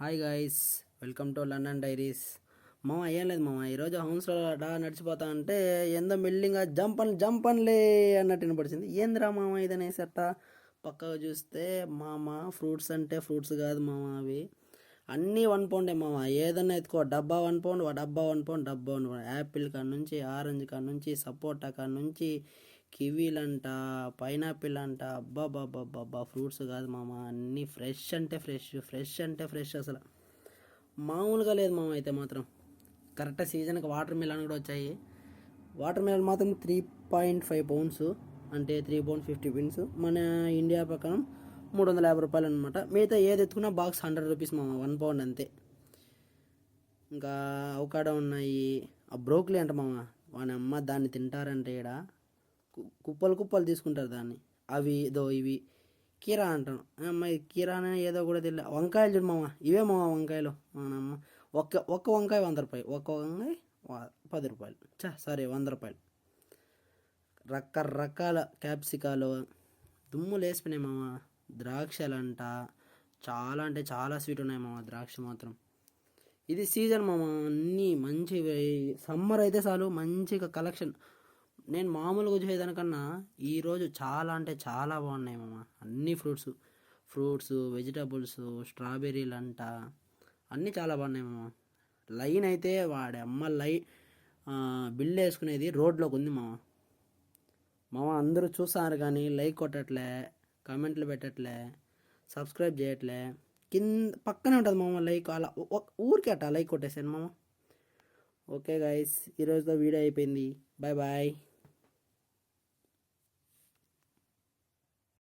Hi guys, welcome to London diaries. మామ ఏం లేదు మామ, ఈరోజు హౌస్లో నడిచిపోతా అంటే ఏందో మెల్లింగా జంపన్లే అన్నట్టు వినపడిచింది. ఏందిరా మామ ఇదనేసట పక్కగా చూస్తే మామ ఫ్రూట్స్ అంటే ఫ్రూట్స్ కాదు మామ, అవి అన్నీ 1 పౌండే మామ. ఏదన్నా ఎత్తుకో, డబ్బా 1 పౌండ్, డబ్బా 1 పౌండ్, డబ్బా 1 పౌండ్. యాపిల్ కాడ నుంచి, ఆరెంజ్ కాడ నుంచి, సపోటా కాడ నుంచి, కివీలంట, పైనాపిల్ అంట, అబ్బాబ్బాబ్బాబ్బా ఫ్రూట్స్ కాదు మామ, అన్నీ ఫ్రెష్ అంటే ఫ్రెష్ అసలు మామూలుగా లేదు మామ. అయితే మాత్రం కరెక్ట్ సీజన్కి వాటర్ మిలన్ కూడా వచ్చాయి. వాటర్ మిలన్ మాత్రం 3.5 పౌండ్స్, అంటే 3 pounds 50 pence. మన ఇండియా ప్రకారం 350 రూపాయలు అనమాట. మిగతా ఏది ఎత్తుకున్నా బాక్స్ 100 రూపీస్ మామ, 1 పౌండ్ అంతే. ఇంకా అవకాడో ఉన్నాయి. ఆ బ్రోక్లీ అంట మామ, వాని అమ్మ దాన్ని తింటారంటే ఇక్కడ కుప్పలు తీసుకుంటారు దాన్ని. అవి ఇదో ఇవి కీరా అంటాను అమ్మాయి, కీరా అని ఏదో కూడా తెలియదు. వంకాయలు చూడు మామ, ఇవే మామ వంకాయలు. మనమ్మ ఒక్క వంకాయ 100 రూపాయలు, ఒక్క వంకాయ 10 రూపాయలు, సారీ 100 రూపాయలు. రకరకాల క్యాప్సికాలు దుమ్ములు వేసిపోయినాయి మామ. ద్రాక్షలంట చాలా అంటే చాలా స్వీట్ ఉన్నాయి మామ, ద్రాక్ష మాత్రం. ఇది సీజన్ మామ, అన్నీ మంచి. సమ్మర్ అయితే చాలు మంచిగా కలెక్షన్. నేను మామూలుగా చూసేదానికన్నా ఈరోజు చాలా అంటే చాలా బాగున్నాయి మామ. అన్ని ఫ్రూట్స్ వెజిటబుల్స్, స్ట్రాబెర్రీలు అంట, అన్నీ చాలా బాగున్నాయి మామ. లైన్ అయితే వాడి అమ్మ బిల్ వేసుకునేది రోడ్లోకి ఉంది మామ. అందరూ చూస్తున్నారు కానీ లైక్ కొట్టట్లే, కామెంట్లు పెట్టట్లే, సబ్స్క్రైబ్ చేయట్లే. కింద పక్కనే ఉంటుంది మామ లైక్, అలా ఊరికే అట్ట లైక్ కొట్టేసాను మామ. ఓకే గైస్, ఈరోజుతో వీడియో అయిపోయింది. Bye bye.